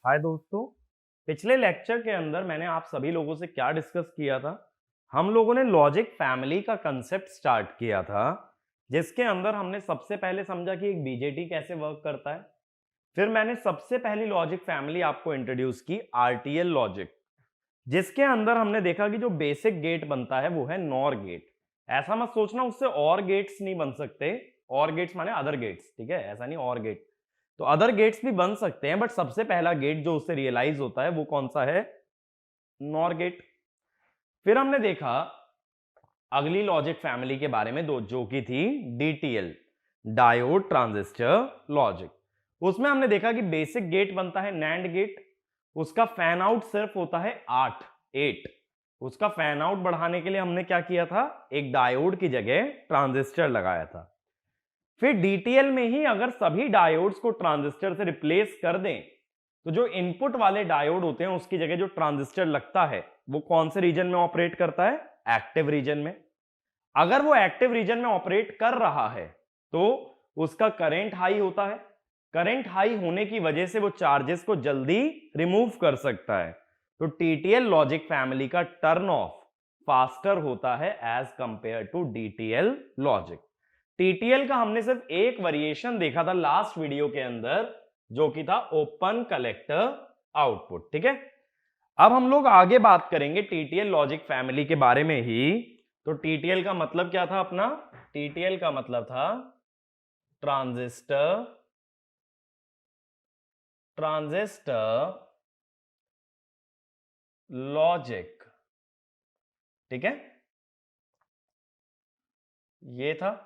हाय दोस्तों। पिछले लेक्चर के अंदर मैंने आप सभी लोगों से क्या डिस्कस किया था। हम लोगों ने लॉजिक फैमिली का कंसेप्ट स्टार्ट किया था, जिसके अंदर हमने सबसे पहले समझा कि एक बीजेटी कैसे वर्क करता है। फिर मैंने सबसे पहली लॉजिक फैमिली आपको इंट्रोड्यूस की आरटीएल लॉजिक, जिसके अंदर हमने देखा कि जो बेसिक गेट बनता है वो है नॉर गेट। ऐसा मत सोचना उससे और गेट्स नहीं बन सकते। और गेट्स माने अदर गेट्स, ठीक है, ऐसा नहीं और गेट। तो अदर गेट्स भी बन सकते हैं, बट सबसे पहला गेट जो उससे रियलाइज होता है वो कौन सा है? NOR gate. फिर हमने देखा अगली लॉजिक फैमिली के बारे में, दो जो की थी डीटीएल, डायोड ट्रांजिस्टर लॉजिक। उसमें हमने देखा कि बेसिक गेट बनता है नैंड गेट। उसका फैन आउट सिर्फ होता है 8। उसका फैन आउट बढ़ाने के लिए हमने क्या किया था? एक डायोड की जगह ट्रांजिस्टर लगाया था। फिर डीटीएल में ही अगर सभी डायोड्स को ट्रांजिस्टर से रिप्लेस कर दें तो जो इनपुट वाले डायोड होते हैं उसकी जगह जो ट्रांजिस्टर लगता है वो कौन से रीजन में ऑपरेट करता है? एक्टिव रीजन में। अगर वो एक्टिव रीजन में ऑपरेट कर रहा है तो उसका करंट हाई होता है। करंट हाई होने की वजह से वो चार्जेस को जल्दी रिमूव कर सकता है। तो टीटीएल लॉजिक फैमिली का टर्न ऑफ फास्टर होता है as compare to DTL logic. TTL का हमने सिर्फ एक वेरिएशन देखा था लास्ट वीडियो के अंदर, जो कि था ओपन कलेक्टर आउटपुट। ठीक है, अब हम लोग आगे बात करेंगे टीटीएल लॉजिक फैमिली के बारे में ही। तो टीटीएल का मतलब क्या था अपना? टीटीएल का मतलब था ट्रांजिस्टर ट्रांजिस्टर लॉजिक। ठीक है, ये था।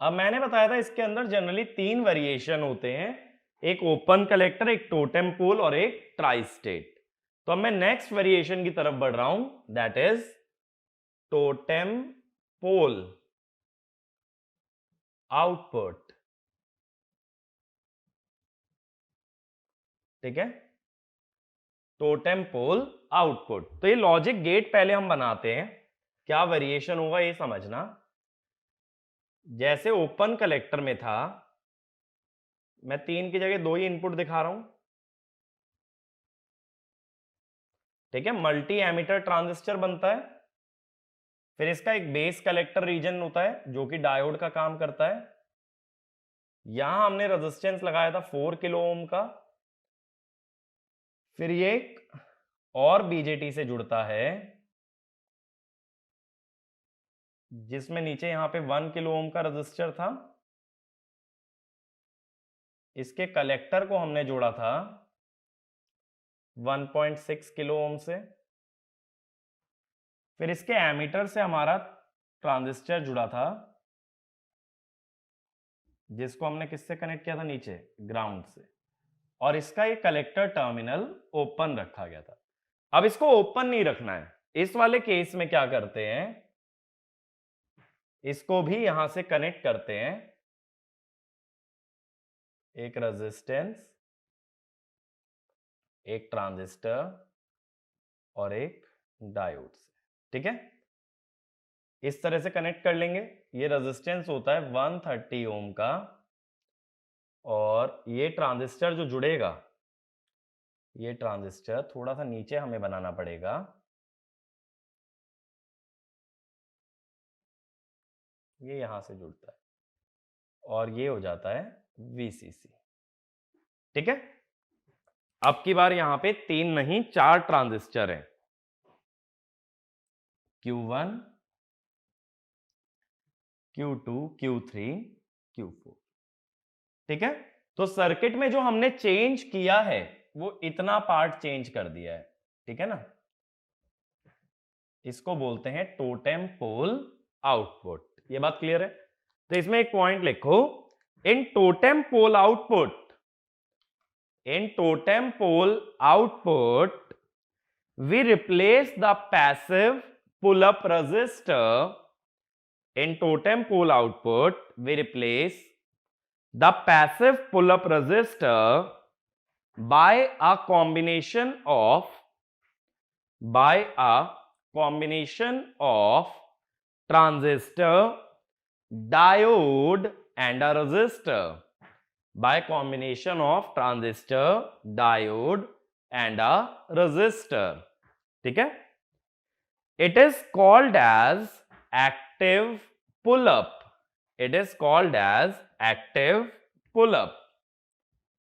अब मैंने बताया था इसके अंदर जनरली 3 वेरिएशन होते हैं, एक ओपन कलेक्टर, एक टोटेम पोल और एक ट्राई स्टेट। तो अब मैं नेक्स्ट वेरिएशन की तरफ बढ़ रहा हूं, that is totem pole output. ठीक है, टोटेम पोल आउटपुट। तो ये लॉजिक गेट पहले हम बनाते हैं, क्या वेरिएशन होगा ये समझना। जैसे ओपन कलेक्टर में था, मैं 3 की जगह 2 ही इनपुट दिखा रहा हूं। ठीक है, मल्टी एमिटर ट्रांजिस्टर बनता है। फिर इसका एक बेस कलेक्टर रीजन होता है जो कि डायोड का काम करता है। यहां हमने रेजिस्टेंस लगाया था 4 किलो ओम का। फिर ये एक और बीजेटी से जुड़ता है जिसमें नीचे यहां पे 1 किलो ओम का रेजिस्टर था। इसके कलेक्टर को हमने जोड़ा था 1.6 किलो ओम से। फिर इसके एमीटर से हमारा ट्रांजिस्टर जुड़ा था, जिसको हमने किससे कनेक्ट किया था? नीचे ग्राउंड से। और इसका ये कलेक्टर टर्मिनल ओपन रखा गया था। अब इसको ओपन नहीं रखना है, इस वाले केस में क्या करते हैं, इसको भी यहां से कनेक्ट करते हैं एक रेजिस्टेंस, एक ट्रांजिस्टर और एक डायोड से। ठीक है, इस तरह से कनेक्ट कर लेंगे। ये रेजिस्टेंस होता है 130 ओम का, और ये ट्रांजिस्टर जो जुड़ेगा, ये ट्रांजिस्टर थोड़ा सा नीचे हमें बनाना पड़ेगा। ये यहां से जुड़ता है और ये हो जाता है VCC। ठीक है, अब की बार यहां पे 3 नहीं 4 ट्रांजिस्टर हैं, Q1, Q2, Q3, Q4। ठीक है, तो सर्किट में जो हमने चेंज किया है वो इतना पार्ट चेंज कर दिया है। ठीक है ना, इसको बोलते हैं टोटेम पोल आउटपुट। ये बात क्लियर है? तो इसमें एक पॉइंट लिखो, in totem pole output, in totem pole output we replace the passive pull up resistor. In totem pole output we replace the passive pull up resistor by a combination of transistor, diode and a resistor. by combination of transistor, diode and a resistor. ठीक है, it is called as active pull up. It is called as active pull up.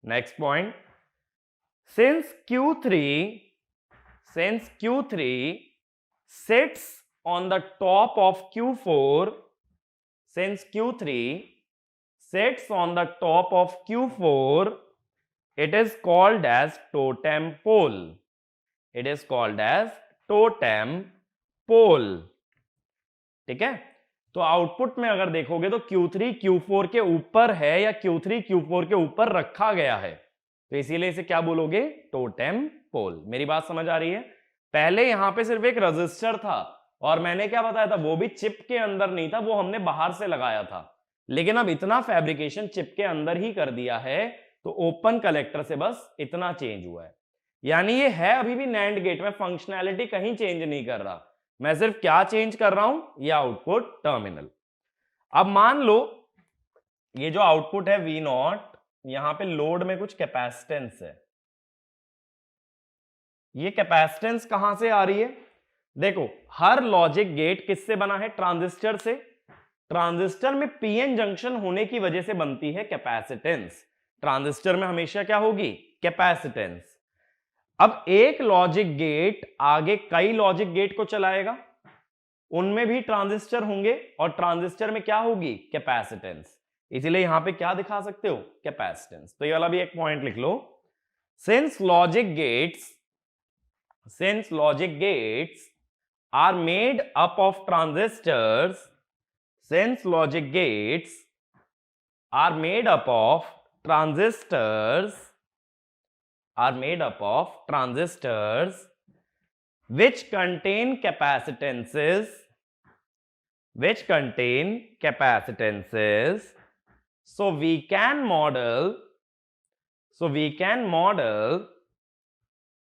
Next point, since Q3 sits on the top of Q4, since Q3 sits on the top of Q4, it is called as totem pole. It is called as totem pole. ठीक है, तो output में अगर देखोगे तो Q3 Q4 के ऊपर है या Q3 Q4 के ऊपर रखा गया है, तो इसीलिए इसे क्या बोलोगे, टोटेम पोल। मेरी बात समझ आ रही है? पहले यहां पे सिर्फ एक रजिस्टर था और मैंने क्या बताया था, वो भी चिप के अंदर नहीं था, वो हमने बाहर से लगाया था। लेकिन अब इतना फैब्रिकेशन चिप के अंदर ही कर दिया है, तो ओपन कलेक्टर से बस इतना चेंज हुआ है। यानी ये है अभी भी नैंड गेट में, फंक्शनैलिटी कहीं चेंज नहीं कर रहा, मैं सिर्फ क्या चेंज कर रहा हूं, ये आउटपुट टर्मिनल। अब मान लो ये जो आउटपुट है V0, यहां पे लोड में कुछ कैपेसिटेंस है। ये कैपेसिटेंस कहां से आ रही है? देखो, हर लॉजिक गेट किससे बना है, ट्रांजिस्टर से। ट्रांजिस्टर में पीएन जंक्शन होने की वजह से बनती है कैपेसिटेंस। ट्रांजिस्टर में हमेशा क्या होगी, कैपेसिटेंस। अब एक लॉजिक गेट आगे कई लॉजिक गेट को चलाएगा, उनमें भी ट्रांजिस्टर होंगे और ट्रांजिस्टर में क्या होगी, कैपेसिटेंस। इसीलिए यहां पे क्या दिखा सकते हो, कैपेसिटेंस। तो ये वाला भी एक पॉइंट लिख लो, since logic gates are made up of transistors, since logic gates are made up of transistors, which contain capacitances, so we can model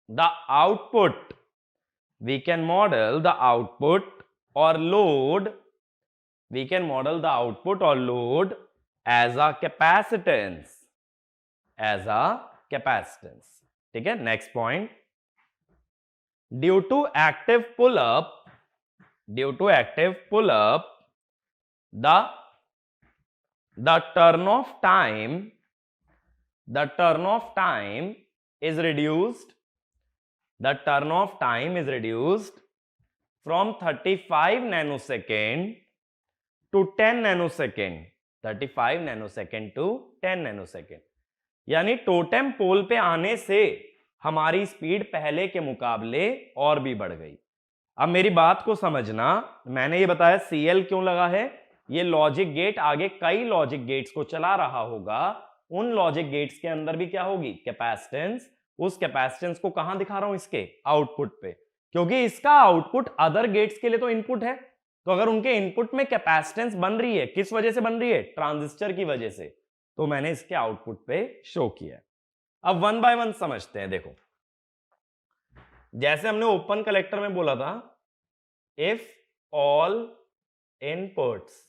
the output, or load, as a capacitance, ठीक है। Next point, due to active pull up, the turn off time is reduced, from 35 nanosecond to 10 nanosecond, 35 nanosecond to 10 nanosecond। यानी totem pole पे आने से हमारी speed पहले के मुकाबले और भी बढ़ गई। अब मेरी बात को समझना, मैंने ये बताया CL क्यों लगा है, ये लॉजिक गेट आगे कई लॉजिक गेट्स को चला रहा होगा, उन लॉजिक गेट्स के अंदर भी क्या होगी, कैपेसिटेंस। उस कैपेसिटेंस को कहां दिखा रहा हूं, इसके आउटपुट पे, क्योंकि इसका आउटपुट अदर गेट्स के लिए तो इनपुट है। तो अगर उनके इनपुट में कैपेसिटेंस बन रही है, किस वजह से बन रही है, ट्रांजिस्टर की वजह से, तो मैंने इसके आउटपुट पे शो किया। अब वन बाय वन समझते हैं। देखो, जैसे हमने ओपन कलेक्टर में बोला था, if all inputs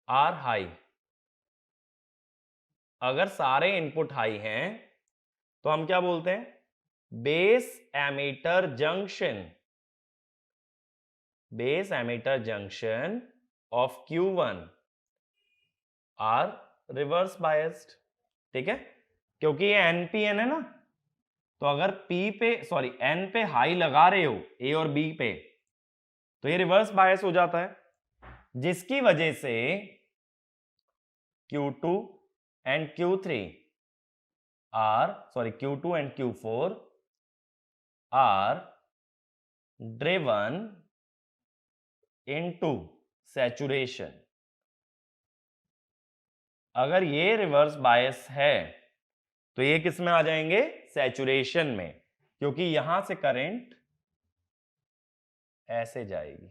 are high, अगर सारे इनपुट हाई हैं तो हम क्या बोलते हैं, base emitter junction of Q1 are reverse biased. ठीक है, क्योंकि ये NPN है ना, तो अगर N पे हाई लगा रहे हो A और B पे, तो ये रिवर्स बायस हो जाता है, जिसकी वजह से Q2 and Q4 are driven into saturation। अगर ये रिवर्स बायस है तो ये किस में आ जाएंगे, सैचुरेशन में, क्योंकि यहां से करंट ऐसे जाएगी।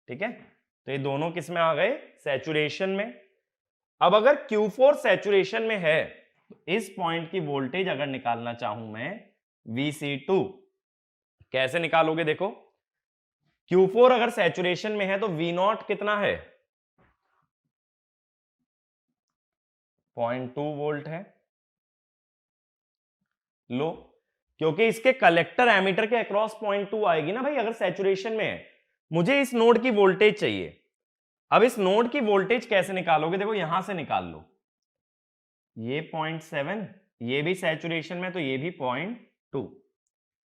ठीक है, तो ये दोनों किस में आ गए, सैचुरेशन में। अब अगर Q4 सैचुरेशन में है तो इस पॉइंट की वोल्टेज अगर निकालना चाहूं मैं, Vc2, कैसे निकालोगे, देखो Q4 अगर सैचुरेशन में है तो V0 कितना है, 0.2 वोल्ट है। लो, क्योंकि इसके कलेक्टर एमीटर के अक्रॉस 0.2 आएगी ना भाई, अगर सैचुरेशन में है। मुझे इस नोड की वोल्टेज चाहिए। अब इस नोड की वोल्टेज कैसे निकालोगे? देखो यहां से निकाल लो, ये 0.7, ये भी सैचुरेशन में तो ये भी 0.2,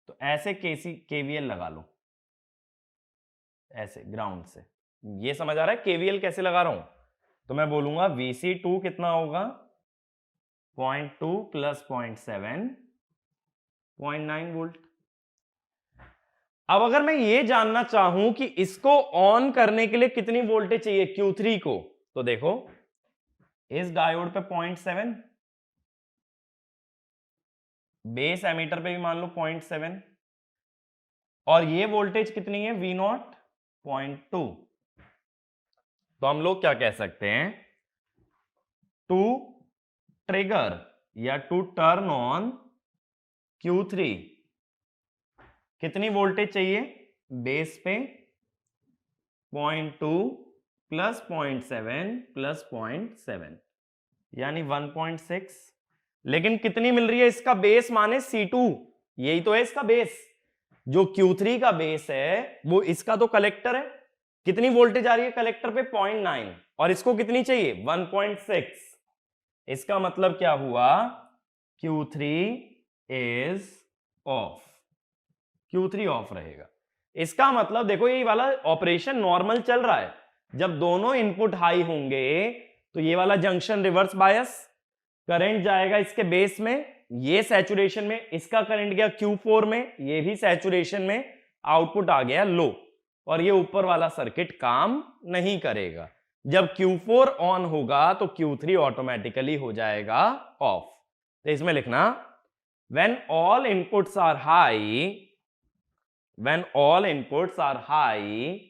तो ऐसे केवीएल लगा लो, ऐसे ग्राउंड से। ये समझ आ रहा है केवीएल कैसे लगा रहा हूं? तो मैं बोलूंगा Vc2 कितना होगा? 0.2 प्लस 0.7, 0.9 वोल्ट। अब अगर मैं ये जानना चाहूं कि इसको ऑन करने के लिए कितनी वोल्टेज चाहिए Q3 को, तो देखो इस डायोड पे 0.7, बेस एमीटर पे भी मान लो 0.7, और ये वोल्टेज कितनी है V0? 0.2। तो हम लोग क्या कह सकते हैं? टू ट्रिगर या टू टर्न ऑन Q3 कितनी वोल्टेज चाहिए? बेस पे 0.2 प्लस 0.7 प्लस 0.7 यानी 1.6। लेकिन कितनी मिल रही है? इसका बेस माने C2, यही तो है इसका बेस। जो Q3 का बेस है वो इसका तो कलेक्टर है। कितनी वोल्टेज आ रही है कलेक्टर पे? 0.9, और इसको कितनी चाहिए? 1.6। इसका मतलब क्या हुआ? Q3 is of, Q3 of रहेगा। इसका मतलब देखो ये वाला ऑपरेशन नॉर्मल चल रहा है। जब दोनों इनपुट हाई होंगे तो ये वाला जंक्शन रिवर्स बायस, करंट जाएगा इसके बेस में, ये सैचुरेशन में, इसका करंट गया Q4 में, ये भी सैचुरेशन में, आउटपुट आ गया लो, और ये ऊपर वाला सर्किट काम नहीं करेगा। जब Q4 ऑन होगा तो Q3 ऑटोमेटिकली हो जाएगा ऑफ। तो इसमें लिखना when all inputs are high, when all inputs are high,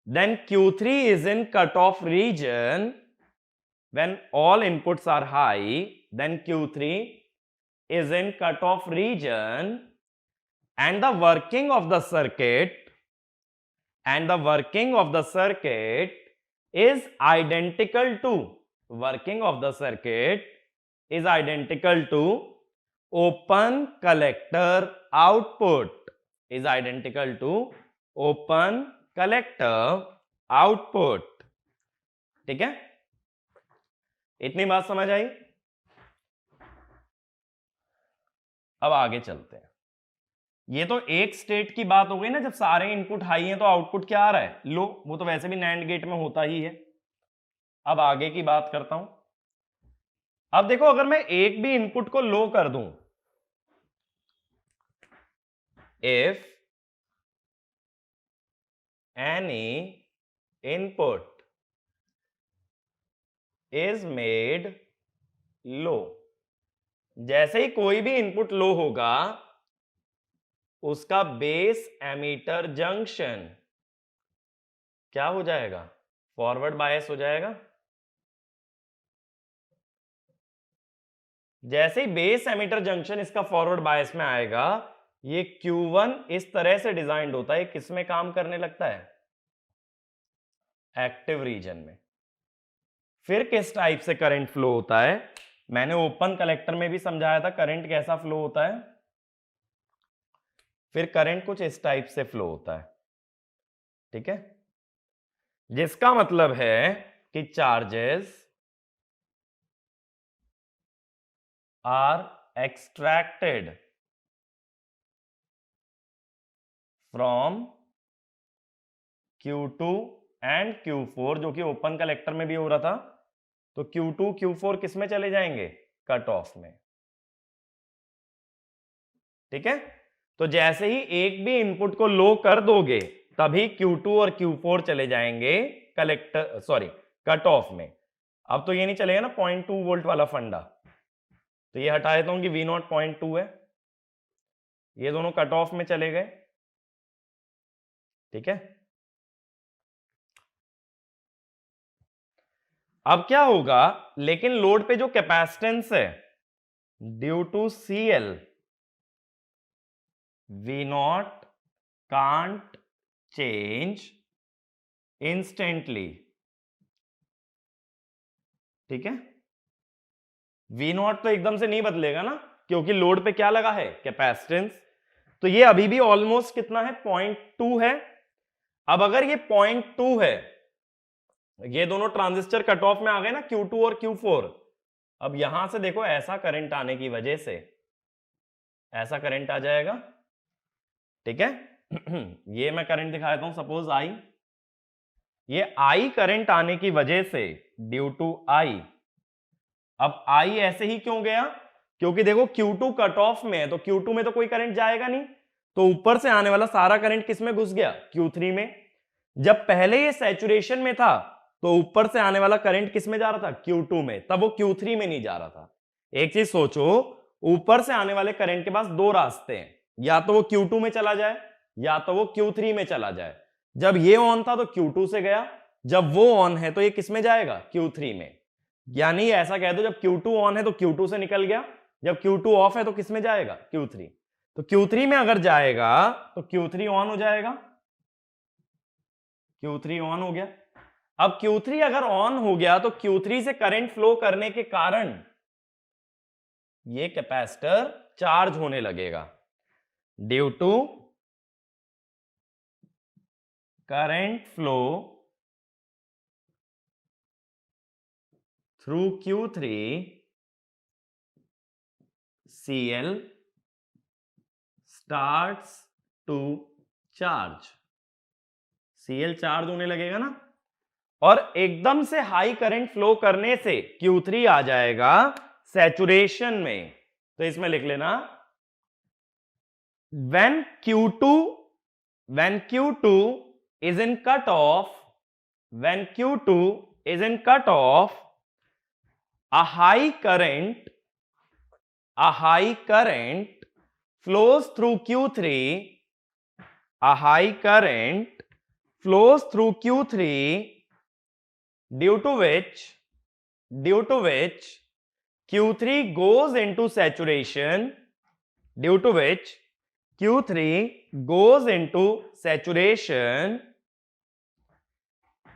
then Q3 is in cutoff region. When all inputs are high, then Q3 is in cutoff region, and the working of the circuit is identical to open collector output, is identical to open collector output। ठीक है, इतनी बात समझ आई? अब आगे चलते हैं। ये तो एक स्टेट की बात हो गई ना, जब सारे इनपुट हाई हैं तो आउटपुट क्या आ रहा है? लो। वो तो वैसे भी नैंड गेट में होता ही है। अब आगे की बात करता हूं। अब देखो अगर मैं एक भी इनपुट को लो कर दूं, if any input is made low, जैसे ही कोई भी इनपुट लो होगा उसका बेस एमीटर जंक्शन क्या हो जाएगा? फॉरवर्ड बायस हो जाएगा। जैसे ही बेस एमीटर जंक्शन इसका फॉरवर्ड बायस में आएगा, ये Q1 इस तरह से डिजाइंड होता है, किस में काम करने लगता है? एक्टिव रीजन में। फिर किस टाइप से करंट फ्लो होता है? मैंने ओपन कलेक्टर में भी समझाया था करंट कैसा फ्लो होता है। फिर करंट कुछ इस टाइप से फ्लो होता है, ठीक है, जिसका मतलब है कि charges are extracted from Q2 and Q4, जो कि ओपन कलेक्टर में भी हो रहा था। तो Q2 Q4 किस में चले जाएंगे? कट ऑफ में। ठीक है, तो जैसे ही एक भी इनपुट को लो कर दोगे तभी Q2 और Q4 चले जाएंगे कलेक्टर, सॉरी, कट ऑफ में। अब तो ये नहीं चलेगा ना 0.2 वोल्ट वाला फंडा, तो ये हटा देता हूं कि V0 0.2 है, ये दोनों कट ऑफ में चले गए। ठीक है, अब क्या होगा? लेकिन लोड पे जो कैपेसिटेंस है due to CL, V0 can't change instantly. ठीक है, वी नॉट तो एकदम से नहीं बदलेगा ना, क्योंकि लोड पे क्या लगा है, कैपेसिटेंस। तो ये अभी भी ऑलमोस्ट कितना है, 0.2 है। अब अगर ये 0.2 है, ये दोनों ट्रांजिस्टर कट ऑफ में आ गए ना, Q2 और Q4। अब यहां से देखो, ऐसा करंट आने की वजह से ऐसा करंट आ जाएगा, ठीक है। ये मैं करंट दिखा देता हूं, सपोज आई, ये आई करंट आने की वजह से, ड्यू टू आई। अब आई ऐसे ही क्यों गया, क्योंकि देखो Q2 कट ऑफ में है, तो Q2 में तो कोई करंट जाएगा नहीं, तो ऊपर से आने वाला सारा करंट किस में घुस गया, Q3 में। जब पहले ये सैचुरेशन में था, तो ऊपर से आने वाला करंट किस में जा रहा था, Q2 में, तब वो Q3 में नहीं जा रहा था। एक चीज सोचो, ऊपर से आने वाले करंट के पास दो रास्ते हैं, या तो वो Q2 में चला जाए, या तो वो Q3 में चला जाए। जब ये ऑन था तो Q2 से गया, जब वो ऑन है तो ये किस में जाएगा, Q3 में। यानी ऐसा कह दो, जब Q2 ऑन है तो Q2 से निकल गया, जब Q2 ऑफ है तो किस में जाएगा, Q3। तो Q3 में अगर जाएगा तो Q3 ऑन हो जाएगा, Q3 ऑन हो गया। अब Q3 अगर ऑन हो गया तो Q3 से करंट फ्लो करने के कारण ये कैपेसिटर चार्ज होने लगेगा, due to current flow through Q3, Cl starts to charge। Cl charge होने लगेगा ना, और एकदम से हाई करंट फ्लो करने से Q3 आ जाएगा सैचुरेशन में। तो इसमें लिख लेना, when Q2 is in cut off, when Q2 is in cut off, a high current flows through Q3, a high current flows through Q3, due to which Q3 goes into saturation, due to which Q3 goes into saturation,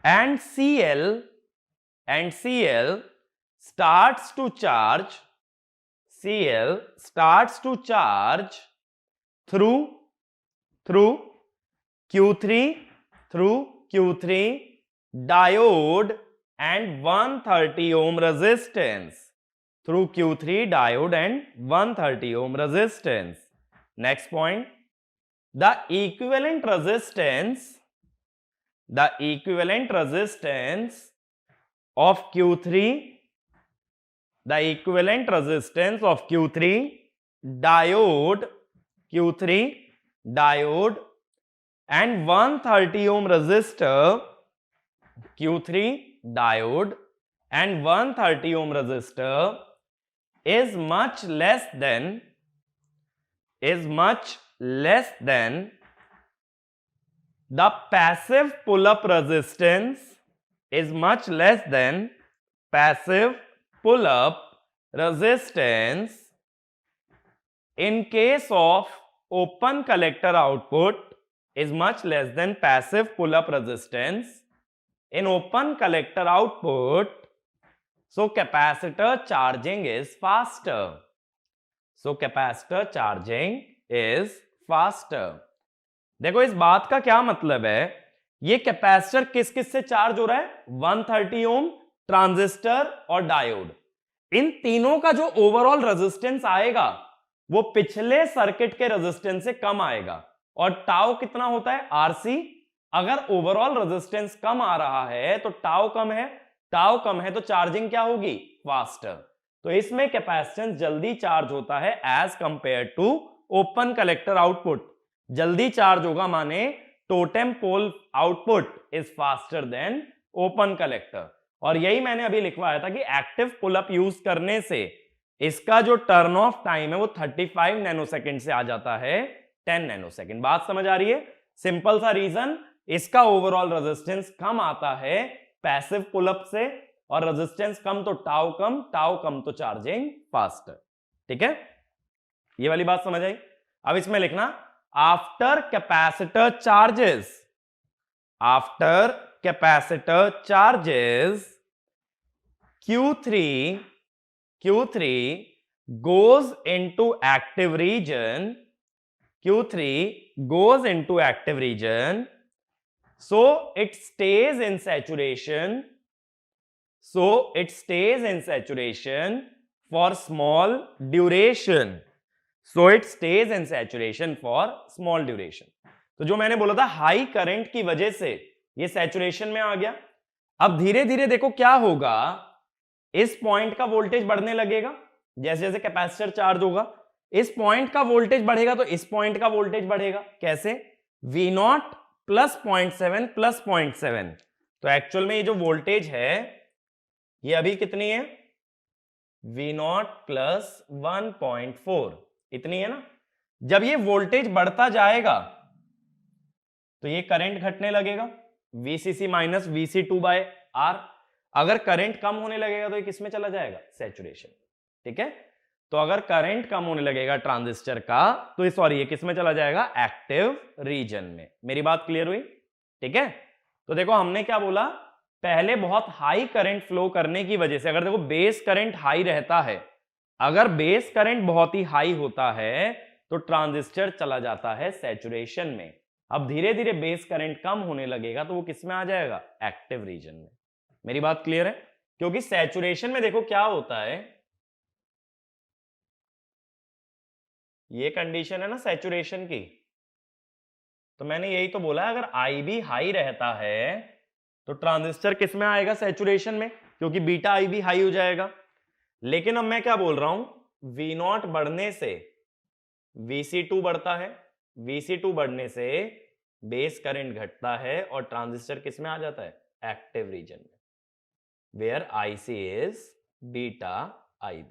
and Cl starts to charge, Cl starts to charge through Q3 diode and 130 ohm resistance, through Q3 diode and 130 ohm resistance. Next point, the equivalent resistance of Q3, diode and 130 ohm resistor, Q3 diode and 130 ohm resistor is much less than the passive pull-up resistance, is much less than passive pull-up resistance in case of open collector output, is much less than passive pull-up resistance in open collector output. So capacitor charging is faster. देखो इस बात का क्या मतलब है, ये capacitor किस किस से चार्ज हो रहा है, 130 ओम, ट्रांजिस्टर और डायोड। इन तीनों का जो ओवरऑल रेजिस्टेंस आएगा वो पिछले सर्किट के रेजिस्टेंस से कम आएगा। और टाउ कितना होता है, आरसी। अगर ओवरऑल रेजिस्टेंस कम आ रहा है तो टाउ कम है तो चार्जिंग क्या होगी, फास्टर। तो इसमें कैपेसिटेंस जल्दी चार्ज होता है as compare to open collector output. जल्दी चार्ज होगा माने totem pole output is faster than open collector. और यही मैंने अभी लिखवाया था कि एक्टिव पुल अप यूज करने से इसका जो टर्न ऑफ टाइम है वो 35 नैनोसेकंड से आ जाता है 10 नैनोसेकंड। बात समझ आ रही है, सिंपल सा रीजन, इसका ओवरऑल रेजिस्टेंस कम आता है पैसिव पुल अप से, और रेजिस्टेंस कम तो टाउ कम तो चार्जिंग फास्टर। ठीक है, ये वाली बात समझ आई। अब इसमें लिखना, after capacitor charges Q3 Q3 goes into active region, Q3 goes into active region, so it stays in saturation, for small duration, तो जो मैंने बोला था हाई करंट की वजह से ये सैचुरेशन में आ गया। अब धीरे धीरे देखो क्या होगा, इस पॉइंट का वोल्टेज बढ़ने लगेगा जैसे जैसे कैपेसिटर चार्ज होगा, इस पॉइंट का वोल्टेज बढ़ेगा तो इस पॉइंट का वोल्टेज बढ़ेगा। कैसे? V0 प्लस 0.7 प्लस 0.7, तो एक्चुअल में ये जो वोल्टेज है ये अभी कितनी है? V0 प्लस 1.4 इतनी है ना। जब ये वोल्टेज बढ़ता जाएगा तो ये करंट घटने लगेगा, VCC minus VC2 by R। अगर करंट कम होने लगेगा तो ये किस में चला जाएगा? सैचुरेशन। ठीक है, तो अगर करंट कम होने लगेगा ट्रांजिस्टर का तो सॉरी ये किस में चला जाएगा? एक्टिव रीजन में। मेरी बात क्लियर हुई? ठीक है, तो देखो हमने क्या बोला, पहले बहुत हाई करंट फ्लो करने की वजह से, अगर देखो बेस करंट हाई रहता है, अगर बेस करंट बहुत ही हाई होता है तो ट्रांजिस्टर चला जाता है सैचुरेशन में। अब धीरे धीरे बेस करंट कम होने लगेगा तो वो किस में आ जाएगा? एक्टिव रीजन में। मेरी बात क्लियर है? क्योंकि सैचुरेशन में देखो क्या होता है, ये कंडीशन है ना सैचुरेशन की, तो मैंने यही तो बोला अगर IB हाई रहता है तो ट्रांजिस्टर किस में आएगा? सैचुरेशन में, क्योंकि बीटा IB हाई हो जाएगा। लेकिन अब मैं क्या बोल रहा हूं, V0 बढ़ने से VC2 बढ़ता है, VC2 बढ़ने से बेस करंट घटता है और ट्रांजिस्टर किस में आ जाता है? एक्टिव रीजन में, where IC is beta IB।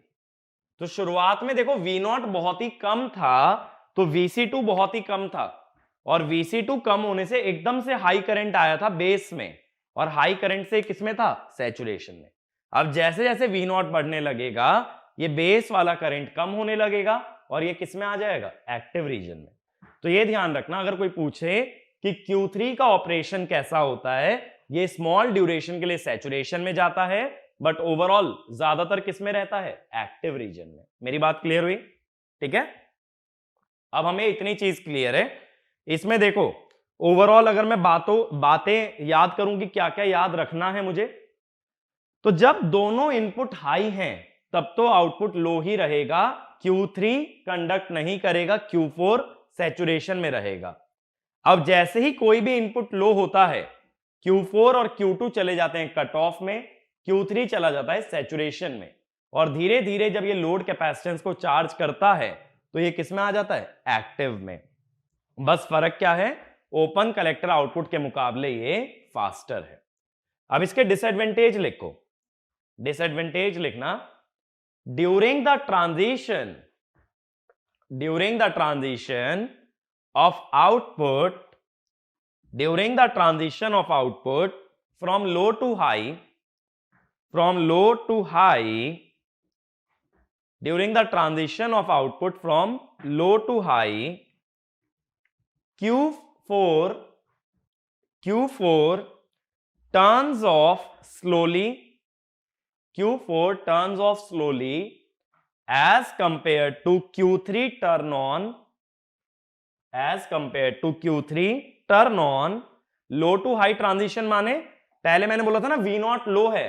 तो शुरुआत में देखो V0 बहुत ही कम था तो VC2 बहुत ही कम था, और VC2 कम होने से एकदम से हाई करंट आया था बेस में, और हाई करंट से किसमें था? सैचुरेशन में। अब जैसे जैसे V0 बढ़ने लगेगा ये बेस वाला करंट कम होने लगेगा और ये किसमें आ जाएगा? एक्टिव रीजन में। तो ये ध्यान रखना, अगर कोई पूछे कि Q3 का ऑपरेशन कैसा होता है, ये स्मॉल ड्यूरेशन के लिए सैचुरेशन में जाता है बट ओवरऑल ज्यादातर किस में रहता है? एक्टिव रीजन में। मेरी बात क्लियर हुई? ठीक है, अब हमें इतनी चीज क्लियर है। इसमें देखो ओवरऑल अगर मैं बातें याद करूं कि क्या क्या याद रखना है मुझे, तो जब दोनों इनपुट हाई हैं तब तो आउटपुट लो ही रहेगा, Q3 कंडक्ट नहीं करेगा, Q4 सैचुरेशन में रहेगा। अब जैसे ही कोई भी इनपुट लो होता है Q4 और Q2 चले जाते हैं कट ऑफ में, Q3 चला जाता है सैचुरेशन में, और धीरे धीरे जब ये लोड कैपेसिटेंस को चार्ज करता है तो ये किस में आ जाता है? एक्टिव में। बस फर्क क्या है? ओपन कलेक्टर आउटपुट के मुकाबले ये फास्टर है। अब इसके डिसएडवांटेज लिखो। डिसएडवांटेज लिखना, during the transition of output from low to high, during the transition of output from low to high, Q4 turns off slowly, as compared to Q3 turn on, low to high transition माने, पहले मैंने बोला था ना V0 लो है,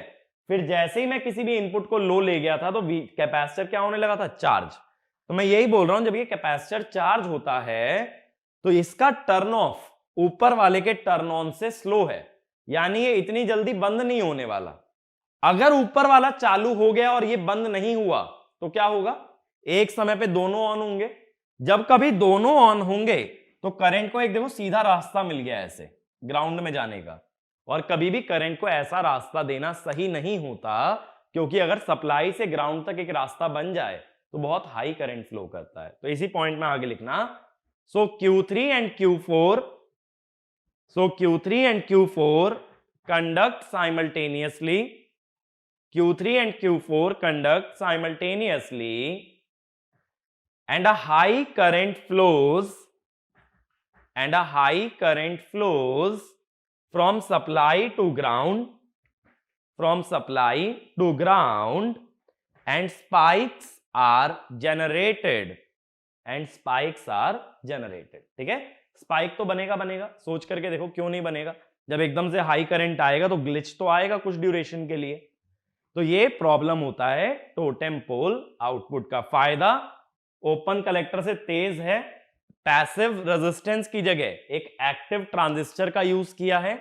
फिर जैसे ही मैं किसी भी इनपुट को लो ले गया था तो कैपेसिटर क्या होने लगा था? चार्ज। तो मैं यही बोल रहा हूं, जब ये कैपेसिटर चार्ज होता है तो इसका टर्न ऑफ ऊपर वाले के टर्न ऑन से स्लो है, यानी ये इतनी जल्दी बंद नहीं होने वाला। अगर ऊपर वाला चालू हो गया और ये बंद नहीं हुआ तो क्या होगा? एक समय पे दोनों ऑन होंगे। जब कभी दोनों ऑन होंगे तो करंट को एक देखो सीधा रास्ता मिल गया ऐसे ग्राउंड में जाने का, और कभी भी करंट को ऐसा रास्ता देना सही नहीं होता, क्योंकि अगर सप्लाई से ग्राउंड तक एक रास्ता बन जाए तो बहुत हाई करंट फ्लो करता है। तो इसी पॉइंट में आगे लिखना, सो Q3 and Q4 conduct simultaneously, Q3 and Q4 conduct simultaneously, and a high current flows from supply to ground, and spikes are generated, and spikes are generated. ठीक है, spike तो बनेगा बनेगा, सोच करके देखो क्यों नहीं बनेगा। जब एकदम से हाई करंट आएगा तो ग्लिच तो आएगा कुछ ड्यूरेशन के लिए। तो ये प्रॉब्लम होता है टोटेम पोल आउटपुट का। फायदा ओपन कलेक्टर से तेज है, पैसिव रेजिस्टेंस की जगह एक एक्टिव ट्रांजिस्टर का यूज किया है,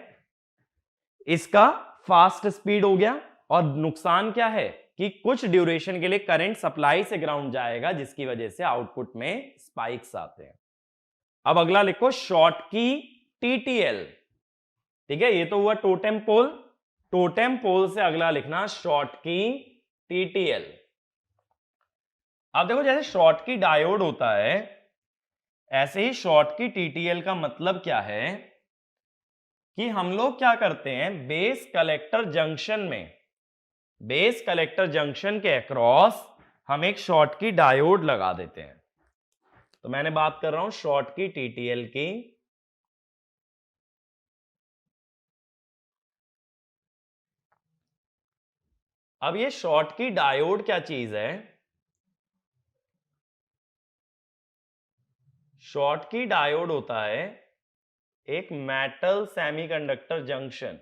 इसका फास्ट स्पीड हो गया। और नुकसान क्या है कि कुछ ड्यूरेशन के लिए करंट सप्लाई से ग्राउंड जाएगा, जिसकी वजह से आउटपुट में स्पाइक्स आते हैं। अब अगला लिखो शॉर्ट की टीटीएल। ठीक है, ये तो हुआ टोटेम पोल। टोटेम पोल से अगला लिखना शॉर्ट की टीटीएल। अब देखो जैसे शॉर्ट की डायोड होता है, ऐसे ही शॉर्ट की टीटीएल का मतलब क्या है कि हम लोग क्या करते हैं, बेस कलेक्टर जंक्शन में, बेस कलेक्टर जंक्शन के अक्रॉस हम एक शॉर्ट की डायोड लगा देते हैं। तो मैंने बात कर रहा हूं शॉर्ट की टीटीएल की। अब ये शॉर्ट की डायोड क्या चीज है? शॉर्ट की डायोड होता है एक मेटल सेमीकंडक्टर जंक्शन।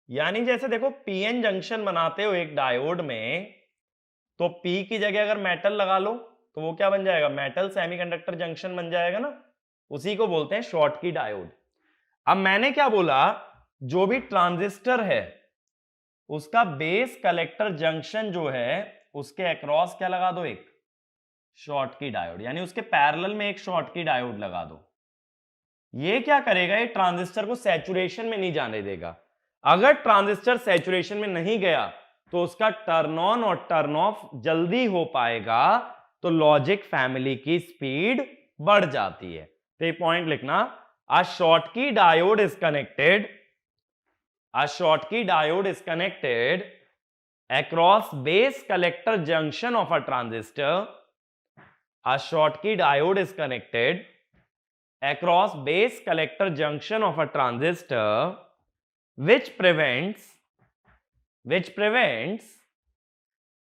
यानी जैसे देखो पीएन जंक्शन बनाते हो एक डायोड में, तो पी की जगह अगर मेटल लगा लो तो वो क्या बन जाएगा, मेटल सेमीकंडक्टर जंक्शन बन जाएगा ना। उसी को बोलते हैं शॉर्ट की डायोड। अब मैंने क्या बोला, जो भी ट्रांजिस्टर है उसका बेस कलेक्टर जंक्शन जो है उसके अक्रॉस क्या लगा दो, एक शॉर्ट की डायोड, यानी उसके पैरेलल में एक शॉर्ट की डायोड लगा दो। ये क्या करेगा, ये ट्रांजिस्टर को सैचुरेशन में नहीं जाने देगा। अगर ट्रांजिस्टर सैचुरेशन में नहीं गया तो उसका टर्न ऑन और टर्न ऑफ जल्दी हो पाएगा, तो लॉजिक फैमिली की स्पीड बढ़ जाती है। तो ये पॉइंट लिखना, a Schottky diode is connected, a Schottky diode is connected across base collector junction of a transistor, a Schottky diode is connected across base collector junction of a transistor, which prevents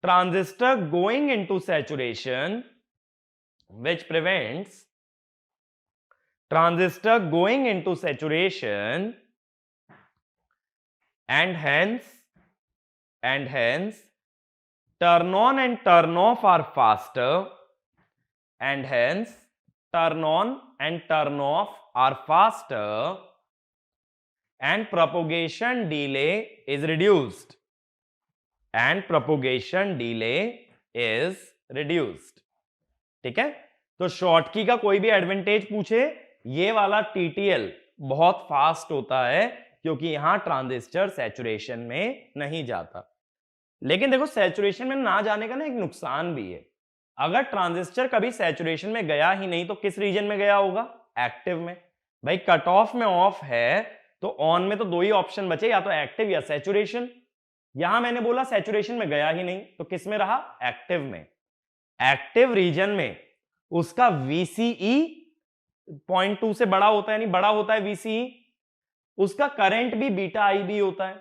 transistor going into saturation, which prevents transistor going into saturation, and hence turn on and turn off are faster, and hence turn on and turn off are faster, and propagation delay is reduced, and propagation delay is reduced। ठीक है, तो Schottky का कोई भी advantage पूछे, ये वाला TTL बहुत फास्ट होता है क्योंकि यहां ट्रांजिस्टर सैचुरेशन में नहीं जाता। लेकिन देखो सैचुरेशन में ना जाने का ना एक नुकसान भी है। अगर ट्रांजिस्टर कभी सैचुरेशन में गया ही नहीं तो किस रीजन में गया होगा, एक्टिव में। भाई कट ऑफ में ऑफ है तो ऑन में तो दो ही ऑप्शन बचे, या तो एक्टिव या सैचुरेशन। यहां मैंने बोला सैचुरेशन में गया ही नहीं, तो किस में रहा, एक्टिव में। एक्टिव रीजन में उसका VCE 0.2 से बड़ा होता है, यानी बड़ा होता है VCE। उसका करंट भी बीटा IB होता है,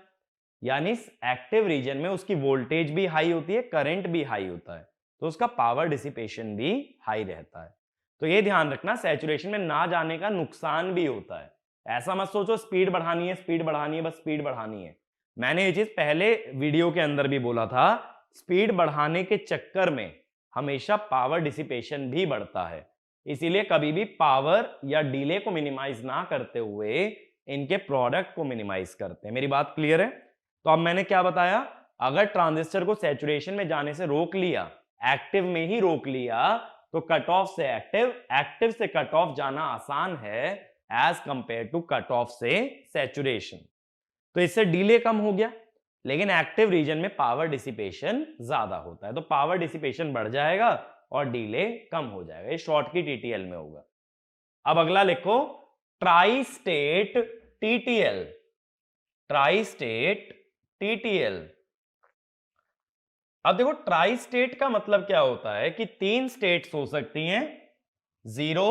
यानी एक्टिव रीजन में उसकी वोल्टेज भी हाई होती है, करंट भी हाई होता है, तो उसका पावर डिसिपेशन भी हाई रहता है। तो ये ध्यान रखना, सैचुरेशन में ना जाने का नुकसान भी होता है। ऐसा मत सोचो स्पीड बढ़ानी है, स्पीड बढ़ानी है, बस स्पीड बढ़ानी है। मैंने ये चीज पहले वीडियो के अंदर भी बोला था, स्पीड बढ़ाने के चक्कर में हमेशा पावर डिसिपेशन भी बढ़ता है। इसीलिए कभी भी पावर या डिले को मिनिमाइज ना करते हुए इनके प्रोडक्ट को मिनिमाइज करते हैं। मेरी बात क्लियर है? तो अब मैंने क्या बताया, अगर ट्रांजिस्टर को सैचुरेशन में जाने से रोक लिया, एक्टिव में ही रोक लिया, तो कट ऑफ से एक्टिव, एक्टिव से कट ऑफ जाना आसान है as compare to cut off से सैचुरेशन। तो इससे डिले कम हो गया, लेकिन एक्टिव रीजन में पावर डिसिपेशन ज्यादा होता है, तो पावर डिसिपेशन बढ़ जाएगा और डिले कम हो जाएगा। ये शॉर्ट की टीटीएल में होगा। अब अगला लिखो tri state TTL, tri state TTL. अब देखो ट्राई स्टेट का मतलब क्या होता है कि तीन स्टेट्स हो सकती हैं, 0,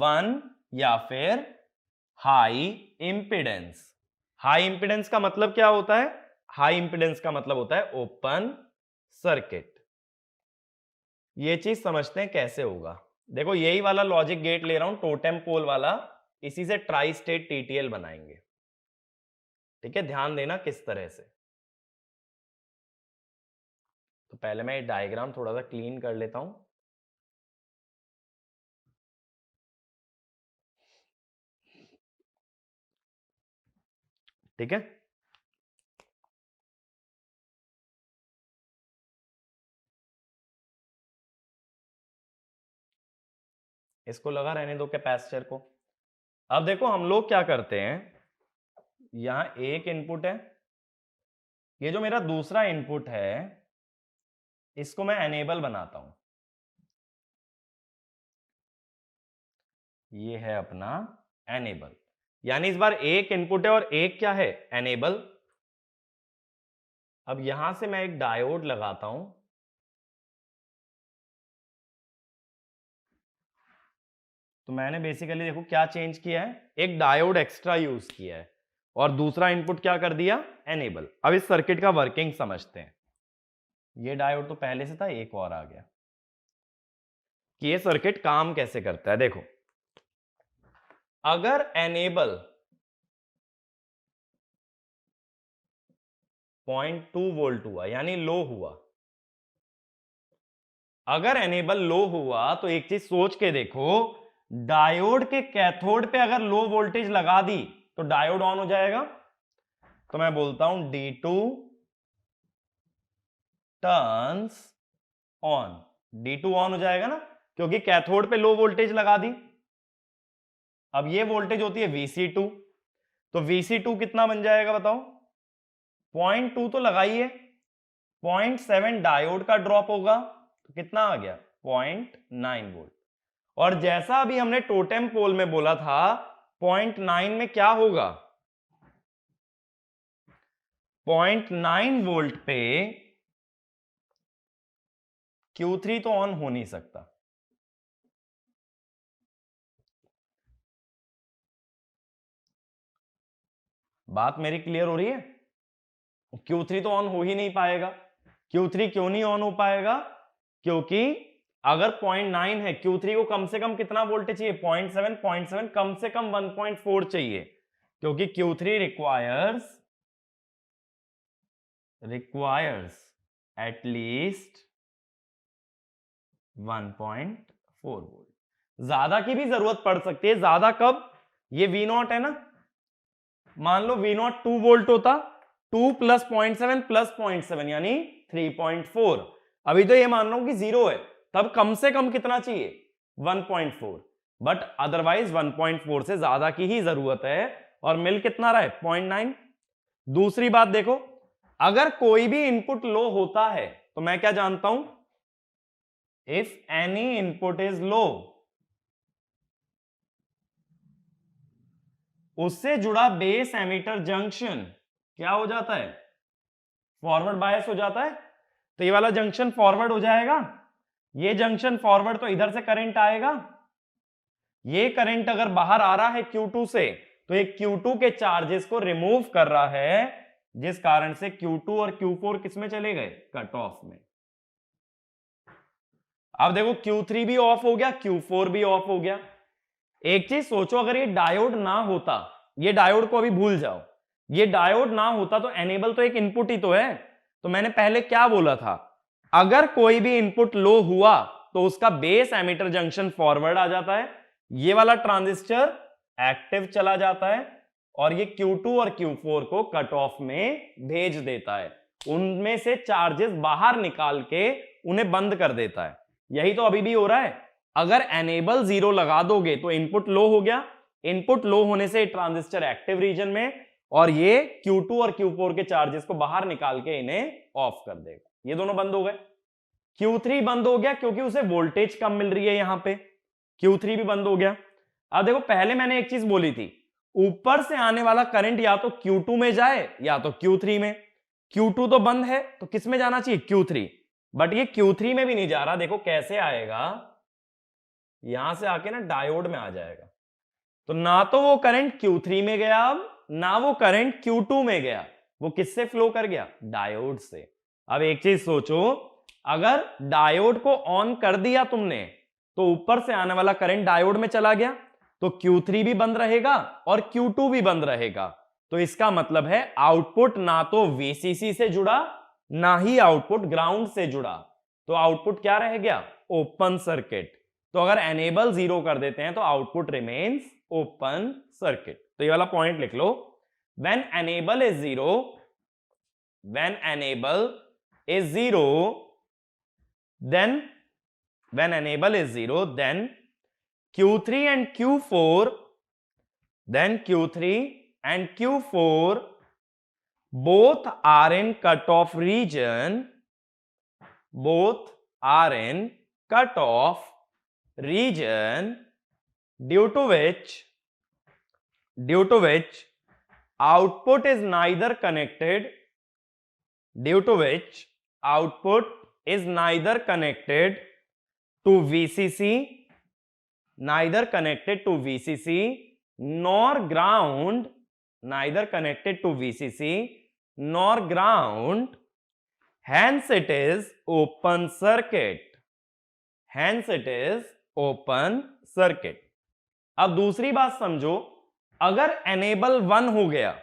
1 या फिर हाई इंपिडेंस। हाई इंपिडेंस का मतलब क्या होता है, हाई इंपिडेंस का मतलब होता है ओपन सर्किट। ये चीज समझते हैं कैसे होगा। देखो यही वाला लॉजिक गेट ले रहा हूं, टोटेम पोल वाला, इसी से ट्राई स्टेट टीटीएल बनाएंगे। ठीक है, ध्यान देना किस तरह से। तो पहले मैं ये डायग्राम थोड़ा सा क्लीन कर लेता हूं। ठीक है, इसको लगा रहने दो कैपेसिटर को। अब देखो हम लोग क्या करते हैं, यहां एक इनपुट है, ये जो मेरा दूसरा इनपुट है इसको मैं एनेबल बनाता हूं। ये है अपना एनेबल, यानी इस बार एक इनपुट है और एक क्या है, एनेबल। अब यहां से मैं एक डायोड लगाता हूं। तो मैंने बेसिकली देखो क्या चेंज किया है, एक डायोड एक्स्ट्रा यूज किया है और दूसरा इनपुट क्या कर दिया, एनेबल। अब इस सर्किट का वर्किंग समझते हैं। ये डायोड तो पहले से था, एक और आ गया कि ये सर्किट काम कैसे करता है। देखो अगर एनेबल 0.2 वोल्ट हुआ यानी लो हुआ, अगर एनेबल लो हुआ तो एक चीज सोच के देखो, डायोड के कैथोड पे अगर लो वोल्टेज लगा दी तो डायोड ऑन हो जाएगा। तो मैं बोलता हूं D2 turns on, D2 on हो जाएगा ना, क्योंकि कैथोड पे लो वोल्टेज लगा दी। अब ये वोल्टेज होती है Vc2, तो Vc2 कितना बन जाएगा बताओ, 0.2 तो लगाइए, 0.7 डायोड का ड्रॉप होगा तो कितना आ गया, 0.9 वोल्ट। और जैसा अभी हमने टोटेम पोल में बोला था, 0.9 में क्या होगा, 0.9 वोल्ट पे Q3 तो ऑन हो नहीं सकता। बात मेरी क्लियर हो रही है, Q3 तो ऑन हो ही नहीं पाएगा। Q3 क्यों नहीं ऑन हो पाएगा, क्योंकि अगर 0.9 है, Q3 को कम से कम कितना वोल्टेज चाहिए, 0.7 कम से कम 1.4 चाहिए, क्योंकि Q3 रिक्वायर्स एटलीस्ट 1.4 वोल्ट। ज्यादा की भी जरूरत पड़ सकती है। ज्यादा कब, ये V0 है ना, मान लो V0 2 वोल्ट होता, 2 प्लस 0.7 यानी 3.4। अभी तो ये मान रहा हूं कि 0 है, तब कम से कम कितना चाहिए, 1.4। बट अदरवाइज 1.4 से ज्यादा की ही जरूरत है, और मिल कितना रहा है, 0.9। दूसरी बात देखो, अगर कोई भी इनपुट लो होता है तो मैं क्या जानता हूं, if any input is low, उससे जुड़ा बेस एमीटर जंक्शन क्या हो जाता है, फॉरवर्ड बायस हो जाता है। तो ये वाला जंक्शन फॉरवर्ड हो जाएगा, ये जंक्शन फॉरवर्ड, तो इधर से करंट आएगा। ये करंट अगर बाहर आ रहा है Q2 से, तो ये Q2 के चार्जेस को रिमूव कर रहा है, जिस कारण से Q2 और Q4 किसमें चले गए, कट ऑफ में। अब देखो Q3 भी ऑफ हो गया, Q4 भी ऑफ हो गया। एक चीज सोचो, अगर ये डायोड ना होता, ये डायोड को अभी भूल जाओ, ये डायोड ना होता तो एनेबल तो एक इनपुट ही तो है। तो मैंने पहले क्या बोला था, अगर कोई भी इनपुट लो हुआ तो उसका बेस एमीटर जंक्शन फॉरवर्ड आ जाता है, ये वाला ट्रांजिस्टर एक्टिव चला जाता है, और ये Q2 और Q4 को कट ऑफ में भेज देता है, उनमें से चार्जेस बाहर निकाल के उन्हें बंद कर देता है। यही तो अभी भी हो रहा है। अगर एनेबल 0 लगा दोगे तो इनपुट लो हो गया, इनपुट लो होने से ट्रांजिस्टर एक्टिव रीजन में, और ये Q2 और Q4 के चार्जेस को बाहर निकाल के इन्हें ऑफ कर देगा। ये दोनों बंद हो गए। Q3 बंद हो गया क्योंकि उसे वोल्टेज कम मिल रही है, यहां पे Q3 भी बंद हो गया। अब देखो पहले मैंने एक चीज बोली थी, ऊपर से आने वाला करंट या तो Q2 में जाए या तो Q3 में। Q2 तो बंद है तो किस में जाना चाहिए, Q3। बट ये Q3 में भी नहीं जा रहा, देखो कैसे आएगा, यहां से आके ना डायोड में आ जाएगा। तो ना तो वो करंट Q3 में गया, अब ना वो करंट Q2 में गया, वो किससे फ्लो कर गया, डायोड से। अब एक चीज सोचो, अगर डायोड को ऑन कर दिया तुमने तो ऊपर से आने वाला करंट डायोड में चला गया, तो Q3 भी बंद रहेगा और Q2 भी बंद रहेगा। तो इसका मतलब है आउटपुट ना तो VCC से जुड़ा ना ही आउटपुट ग्राउंड से जुड़ा, तो आउटपुट क्या रह गया? Open circuit. तो अगर एनेबल 0 कर देते हैं तो आउटपुट रिमेन्स ओपन सर्किट। तो ये वाला पॉइंट लिख लो, when enable is 0, when enable is 0, then when enable is 0, then Q3 and Q4, then Q3 and Q4 both are in cutoff region, both are in cutoff region, due to which output is neither connected, due to which output is neither connected to VCC, neither connected to VCC nor ground, neither connected to VCC nor ground, hence it is open circuit, hence it is open circuit। अब दूसरी बात समझो, अगर enable 1 हो गया,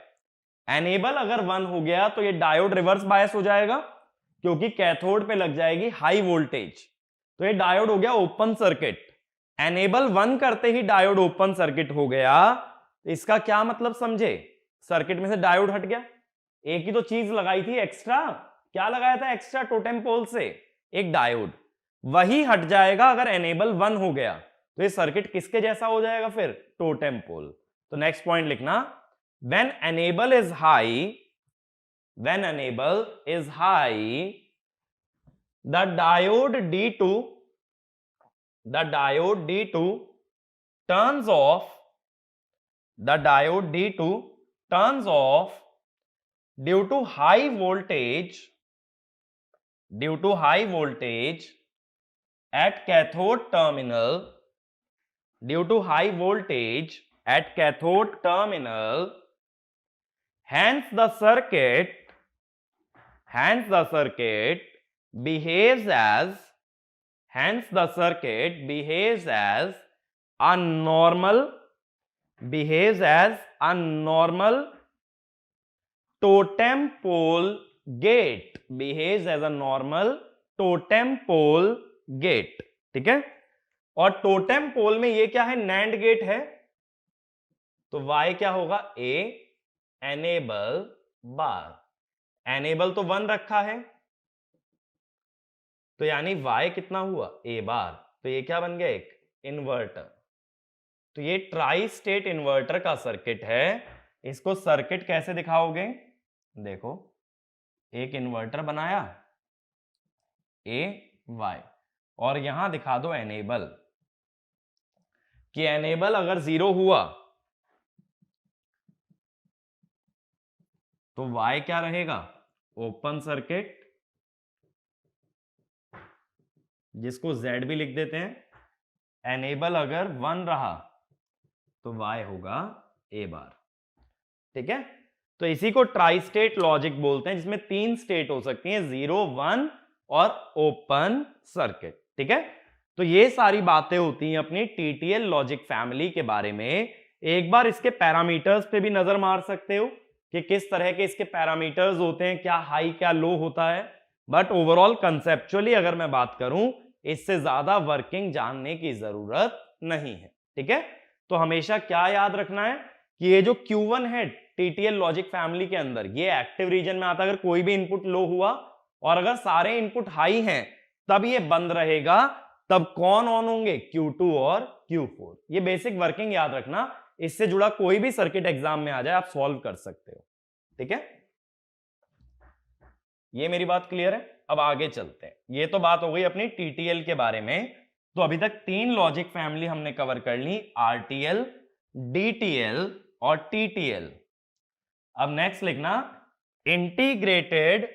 enable अगर 1 हो गया तो ये डायोड रिवर्स बायस हो जाएगा क्योंकि कैथोड पे लग जाएगी हाई वोल्टेज, तो ये डायोड हो गया ओपन सर्किट। एनेबल 1 करते ही डायोड ओपन सर्किट हो गया, इसका क्या मतलब समझे? सर्किट में से डायोड हट गया। एक ही तो चीज लगाई थी एक्स्ट्रा, क्या लगाया था एक्स्ट्रा टोटेम पोल से? एक डायोड, वही हट जाएगा अगर एनेबल 1 हो गया, तो ये सर्किट किसके जैसा हो जाएगा फिर? Totem pole. तो नेक्स्ट पॉइंट लिखना, when enable is high, when enable is high, the diode D2 turns off, the diode D2 turns off due to high voltage, due to high voltage at cathode terminal, due to high voltage at cathode terminal, hence the circuit behaves as, hence the circuit behaves as a normal, behaves as a normal totem pole gate, behaves as a normal totem pole gate। ठीक है, और totem pole में ये क्या है? NAND gate है, तो Y क्या होगा? A enable bar. एनेबल तो 1 रखा है, तो यानी Y कितना हुआ? A बार। तो ये क्या बन गया? एक इन्वर्टर। तो ये ट्राई स्टेट इन्वर्टर का सर्किट है। इसको सर्किट कैसे दिखाओगे? देखो, एक इन्वर्टर बनाया A Y, और यहां दिखा दो एनेबल, कि एनेबल अगर 0 हुआ तो Y क्या रहेगा? ओपन सर्किट, जिसको Z भी लिख देते हैं। एनेबल अगर 1 रहा तो Y होगा A बार। ठीक है, तो इसी को ट्राई स्टेट लॉजिक बोलते हैं, जिसमें 3 स्टेट हो सकती हैं, 0, 1 और ओपन सर्किट। ठीक है, तो ये सारी बातें होती हैं अपनी टीटीएल लॉजिक फैमिली के बारे में। एक बार इसके पैरामीटर्स पे भी नजर मार सकते हो कि किस तरह के इसके पैरामीटर्स होते हैं, क्या हाई क्या लो होता है। बट ओवरऑल कंसेप्चुअली अगर मैं बात करूं, इससे ज्यादा वर्किंग जानने की जरूरत नहीं है। ठीक है, तो हमेशा क्या याद रखना है कि ये जो Q1 है टीटीएल लॉजिक फैमिली के अंदर, ये एक्टिव रीजन में आता है। अगर कोई भी इनपुट लो हुआ और अगर सारे इनपुट हाई हैं तब ये बंद रहेगा। तब कौन ऑन होंगे? Q2 और Q4। ये बेसिक वर्किंग याद रखना, इससे जुड़ा कोई भी सर्किट एग्जाम में आ जाए आप सॉल्व कर सकते हो। ठीक है, ये मेरी बात क्लियर है? अब आगे चलते हैं। ये तो बात हो गई अपनी टीटीएल के बारे में। तो अभी तक 3 लॉजिक फैमिली हमने कवर कर ली, आरटीएल, डीटीएल और टीटीएल। अब नेक्स्ट लिखना, integrated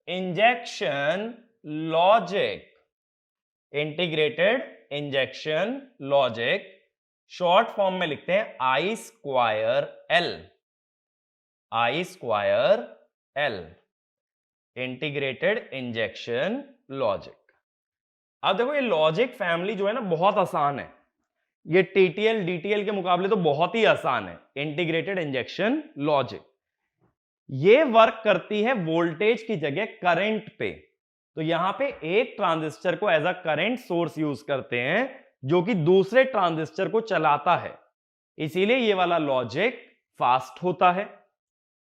injection logic, integrated injection logic, short form में लिखते हैं I square L, I square L। Integrated injection logic. अब देखो ये लॉजिक फैमिली जो है ना बहुत आसान है, ये टीटीएल डीटीएल के मुकाबले तो बहुत ही आसान है। इंटीग्रेटेड इंजेक्शन लॉजिक ये वर्क करती है वोल्टेज की जगह करंट पे। तो यहां पे एक ट्रांजिस्टर को as a current source use करते हैं जो कि दूसरे ट्रांजिस्टर को चलाता है, इसीलिए ये वाला लॉजिक फास्ट होता है।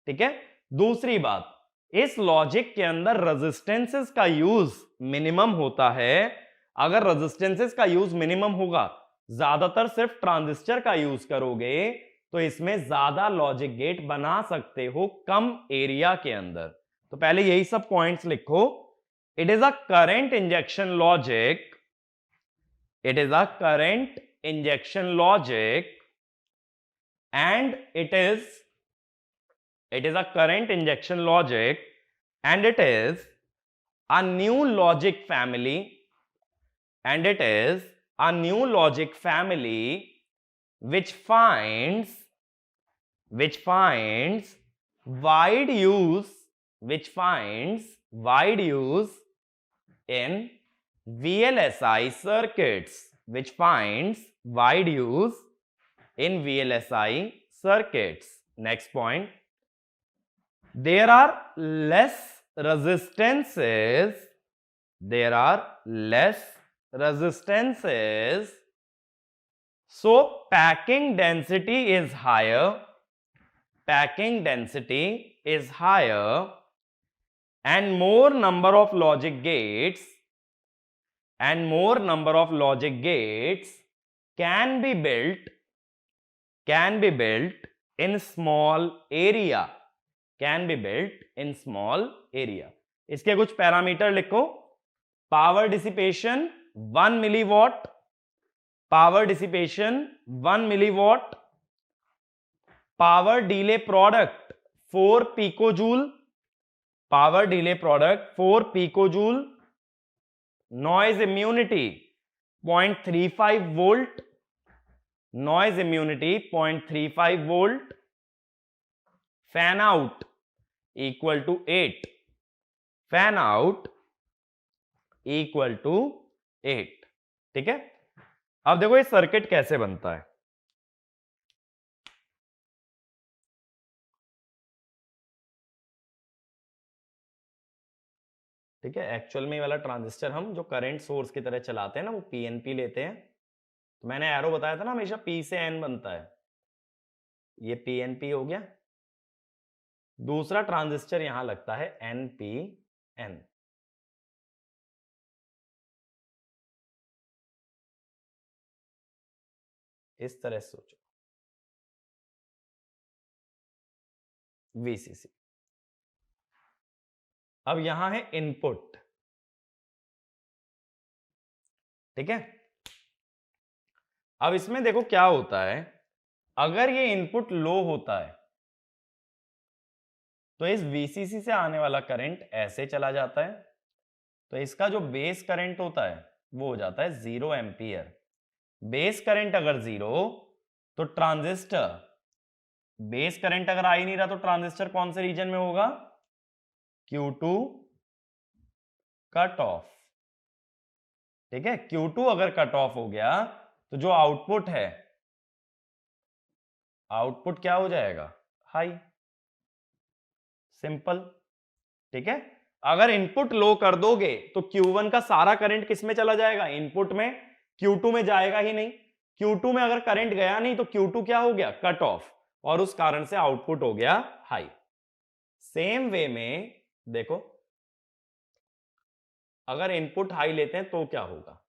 ठीक है, दूसरी बात, इस लॉजिक के अंदर रेजिस्टेंसेस का यूज मिनिमम होता है। अगर रेजिस्टेंसेस का यूज मिनिमम होगा, ज्यादातर सिर्फ ट्रांजिस्टर का यूज करोगे, तो इसमें ज्यादा लॉजिक गेट बना सकते हो कम एरिया के अंदर। तो पहले यही सब पॉइंट्स लिखो। It is a current injection logic, it is a current injection logic and it is a current injection logic and it is a new logic family and it is a new logic family which finds wide use in VLSI circuits, which finds wide use in VLSI circuits. Next point, there are less resistances, so packing density is higher, and more number of logic gates can be built in small area, इसके कुछ parameter लिखो। Power dissipation 1 milliwatt, power delay product 4 picojoule, noise immunity 0.35 volt, fan out equal to 8, ठीक है। अब देखो ये circuit कैसे बनता है। ठीक है, एक्चुअल में वाला ट्रांजिस्टर हम जो करंट सोर्स की तरह चलाते हैं ना, वो पीएनपी लेते हैं। तो मैंने एरो बताया था ना, हमेशा पी से एन बनता है, ये पीएनपी हो गया। दूसरा ट्रांजिस्टर यहां लगता है एनपीएन। इस तरह से सोचो, वीसीसी। अब यहां है इनपुट, ठीक है। अब इसमें देखो क्या होता है, अगर ये इनपुट लो होता है तो इस वीसीसी से आने वाला करंट ऐसे चला जाता है, तो इसका जो बेस करंट होता है वो हो जाता है 0 एम्पियर। बेस करंट अगर 0 तो ट्रांजिस्टर, बेस करंट अगर आ ही नहीं रहा तो ट्रांजिस्टर कौन से रीजन में होगा, Q2 कट ऑफ। ठीक है, Q2 अगर कट ऑफ हो गया तो जो आउटपुट है, आउटपुट क्या हो जाएगा, हाई, सिंपल। ठीक है, अगर इनपुट लो कर दोगे तो Q1 का सारा करंट किस में चला जाएगा, इनपुट में, Q2 में जाएगा ही नहीं। Q2 में अगर करंट गया नहीं तो Q2 क्या हो गया, कट ऑफ, और उस कारण से आउटपुट हो गया हाई। सेम वे में देखो, अगर इनपुट हाई लेते हैं तो क्या होगा,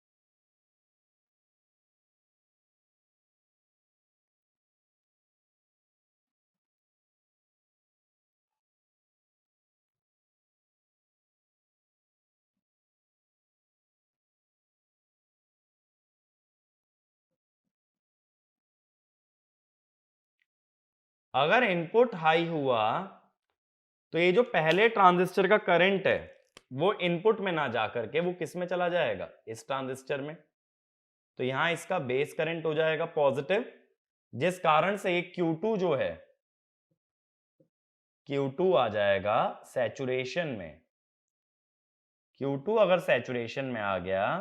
अगर इनपुट हाई हुआ तो ये जो पहले ट्रांजिस्टर का करंट है वो इनपुट में ना जाकर के वो किस में चला जाएगा, इस ट्रांजिस्टर में। तो यहां इसका बेस करंट हो जाएगा पॉजिटिव, जिस कारण से ये Q2 जो है, Q2 आ जाएगा सैचुरेशन में। Q2 अगर सैचुरेशन में आ गया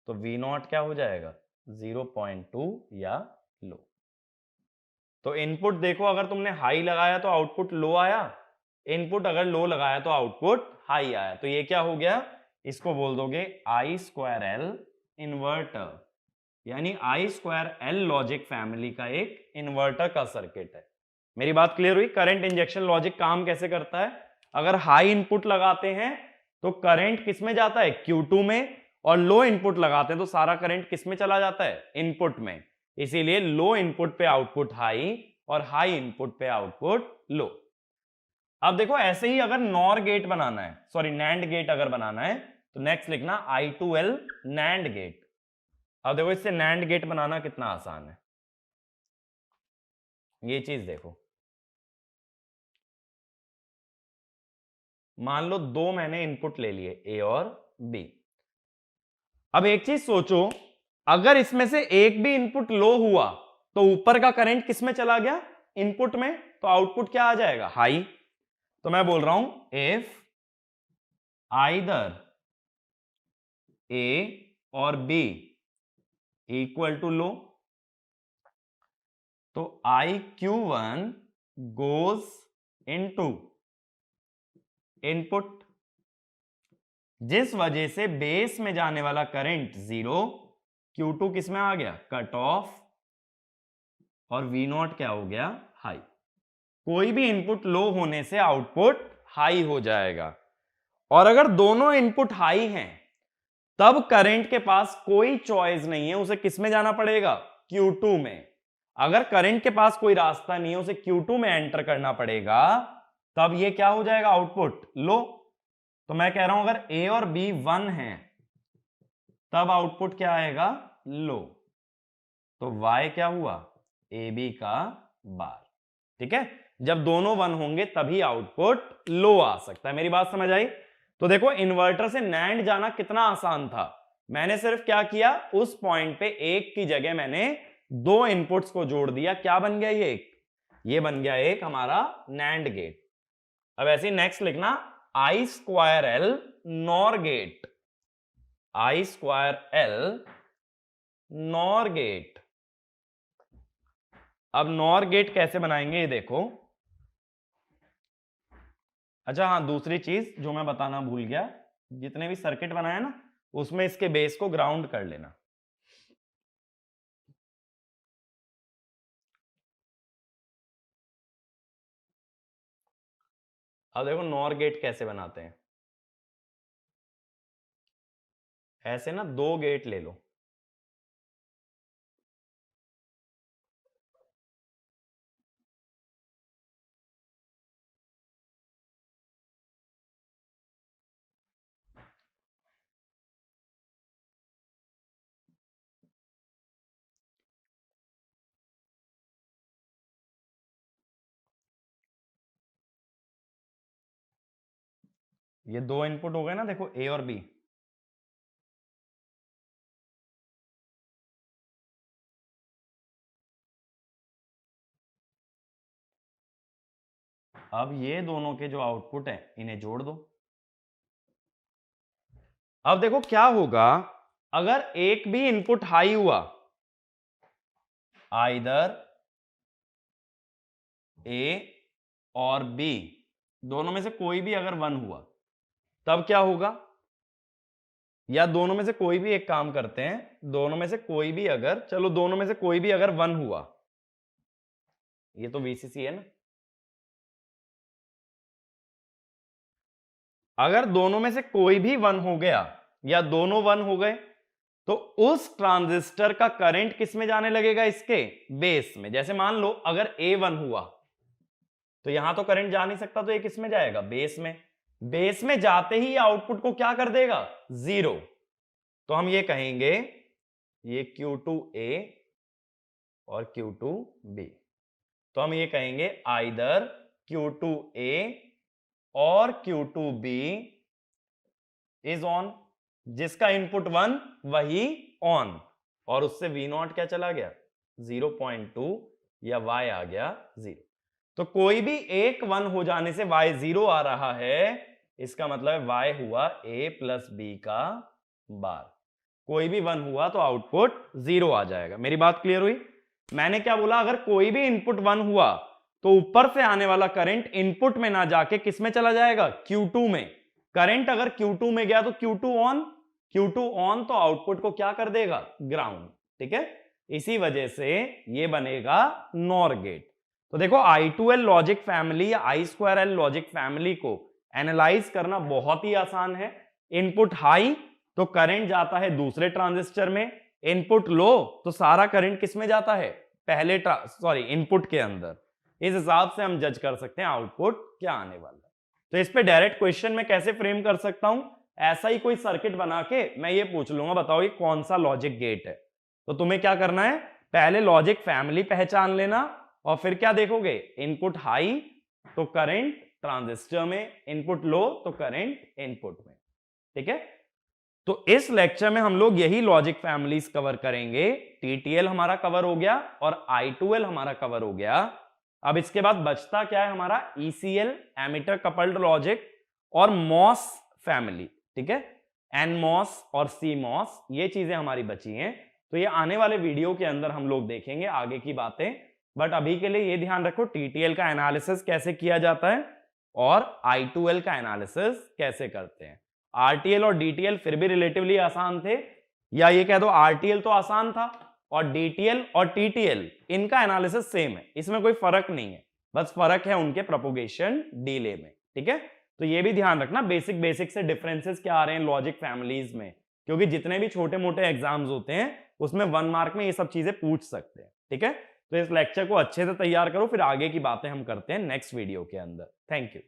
तो V0 क्या हो जाएगा 0.2 या लो। तो इनपुट देखो, अगर तुमने हाई लगाया तो आउटपुट लो आया, इनपुट अगर लो लगाया तो आउटपुट हाई आया। तो ये क्या हो गया, इसको बोल दोगे I2L इन्वर्टर, यानी I2L लॉजिक फैमिली का एक इन्वर्टर का सर्किट है। मेरी बात क्लियर हुई? करंट इंजेक्शन लॉजिक काम कैसे करता है, अगर हाई इनपुट लगाते हैं तो करंट किस में जाता है, Q2 में, और लो इनपुट लगाते हैं तो सारा करंट किस में चला जाता है, इनपुट में। इसीलिए लो इनपुट पे आउटपुट हाई और हाई इनपुट पे आउटपुट लो। अब देखो ऐसे ही अगर नॉर गेट बनाना है, सॉरी नैंड गेट अगर बनाना है, तो नेक्स्ट लिखना I2L नैंड गेट। अब देखो इससे नैंड गेट बनाना कितना आसान है, ये चीज देखो। मान लो दो मैंने इनपुट ले लिए A और B। अब एक चीज सोचो, अगर इसमें से एक भी इनपुट लो हुआ तो ऊपर का करंट किस में चला गया, इनपुट में, तो आउटपुट क्या आ जाएगा, हाई। तो मैं बोल रहा हूं इफ आइदर A और B इक्वल टू लो, तो IQ1 गोज इनटू इनपुट, जिस वजह से बेस में जाने वाला करंट जीरो, Q2 किस में आ गया, कट ऑफ, और V0 क्या हो गया, हाई। कोई भी इनपुट लो होने से आउटपुट हाई हो जाएगा। और अगर दोनों इनपुट हाई हैं तब करंट के पास कोई चॉइस नहीं है, उसे किस में जाना पड़ेगा, Q2 में। अगर करंट के पास कोई रास्ता नहीं है, उसे Q2 में एंटर करना पड़ेगा, तब ये क्या हो जाएगा, आउटपुट लो। तो मैं कह रहा हूं अगर A और B 1 है तब आउटपुट क्या आएगा, लो। तो Y क्या हुआ, AB का बार। ठीक है, जब दोनों 1 होंगे तभी आउटपुट लो आ सकता है। मेरी बात समझ आई? तो देखो इन्वर्टर से नैंड जाना कितना आसान था। मैंने सिर्फ क्या किया, उस पॉइंट पे एक की जगह मैंने दो इनपुट्स को जोड़ दिया, क्या बन गया ये एक, ये बन गया एक हमारा नैंड गेट। अब ऐसे नेक्स्ट लिखना I2L NOR gate, I2L NOR gate. अब नॉर गेट कैसे बनाएंगे ये देखो। अच्छा हाँ, दूसरी चीज जो मैं बताना भूल गया, जितने भी सर्किट बनाया ना उसमें इसके बेस को ग्राउंड कर लेना। अब देखो नॉर गेट कैसे बनाते हैं, ऐसे ना दो गेट ले लो, ये दो इनपुट हो गए ना, देखो A और B। अब ये दोनों के जो आउटपुट है इन्हें जोड़ दो। अब देखो क्या होगा, अगर एक भी इनपुट हाई हुआ, आइदर A और B दोनों में से कोई भी अगर 1 हुआ, तब क्या होगा, या दोनों में से कोई भी एक काम करते हैं, दोनों में से कोई भी अगर, चलो दोनों में से कोई भी अगर 1 हुआ, ये तो VCC है ना, अगर दोनों में से कोई भी 1 हो गया या दोनों 1 हो गए, तो उस ट्रांजिस्टर का करंट किस में जाने लगेगा, इसके बेस में। जैसे मान लो अगर A1 हुआ तो यहां तो करंट जा नहीं सकता, तो ये किस में जाएगा, बेस में। बेस में जाते ही आउटपुट को क्या कर देगा, जीरो। तो हम ये कहेंगे ये Q2A और Q2B, तो हम ये कहेंगे आइदर Q2A और Q2B इज ऑन, जिसका इनपुट 1 वही ऑन, और उससे V0 क्या चला गया, 0.2, या Y आ गया 0। तो कोई भी एक 1 हो जाने से Y 0 आ रहा है, इसका मतलब है y हुआ a प्लस बी का बार। कोई भी 1 हुआ तो आउटपुट 0 आ जाएगा। मेरी बात क्लियर हुई? मैंने क्या बोला, अगर कोई भी इनपुट 1 हुआ तो ऊपर से आने वाला करंट इनपुट में ना जाके किस में चला जाएगा, Q2 में। करंट अगर Q2 में गया तो Q2 ऑन तो आउटपुट को क्या कर देगा, ग्राउंड। ठीक है, इसी वजह से ये बनेगा नॉर गेट। तो देखो I2L लॉजिक फैमिली या I2L लॉजिक फैमिली को एनालाइज करना बहुत ही आसान है। इनपुट हाई तो करंट जाता है दूसरे ट्रांजिस्टर में, इनपुट लो तो सारा करंट किस में जाता है, पहले इनपुट के अंदर। इस हिसाब से हम जज कर सकते हैं आउटपुट क्या आने वाला है। तो इस पे डायरेक्ट क्वेश्चन में कैसे फ्रेम कर सकता हूं, ऐसा ही कोई सर्किट बना के मैं ये पूछ लूंगा, बताओ ये कौन सा लॉजिक गेट है। तो तुम्हें क्या करना है, पहले लॉजिक फैमिली पहचान लेना और फिर क्या देखोगे, इनपुट हाई तो करंट ट्रांजिस्टर में, इनपुट लो तो करंट इनपुट में। ठीक है, तो इस लेक्चर में हम लोग यही लॉजिक फैमिलीज कवर करेंगे। टीटीएल हमारा कवर हो गया और I2L हमारा कवर हो गया। अब इसके बाद बचता क्या है हमारा, ECL एमिटर कपल्ड लॉजिक और मॉस फैमिली। ठीक है, NMOS और CMOS ये चीजें हमारी बची हैं। तो ये आने वाले वीडियो के अंदर हम लोग देखेंगे आगे की बातें। बट अभी के लिए ये ध्यान रखो TTL का एनालिसिस कैसे किया जाता है और I2L का एनालिसिस कैसे करते हैं। RTL और DTL फिर भी रिलेटिवली आसान थे, या ये कह दो RTL तो आसान था और DTL और TTL इनका एनालिसिस सेम है, इसमें कोई फर्क नहीं है, बस फर्क है उनके प्रोपोगेशन डिले में। ठीक है, तो ये भी ध्यान रखना बेसिक से डिफरेंसेस क्या आ रहे हैं लॉजिक फैमिलीज में, क्योंकि जितने भी छोटे मोटे एग्जाम्स होते हैं उसमें 1 मार्क में ये सब चीजें पूछ सकते हैं। ठीक है, तो इस लेक्चर को अच्छे से तैयार करो, फिर आगे की बातें हम करते हैं नेक्स्ट वीडियो के अंदर। Thank you.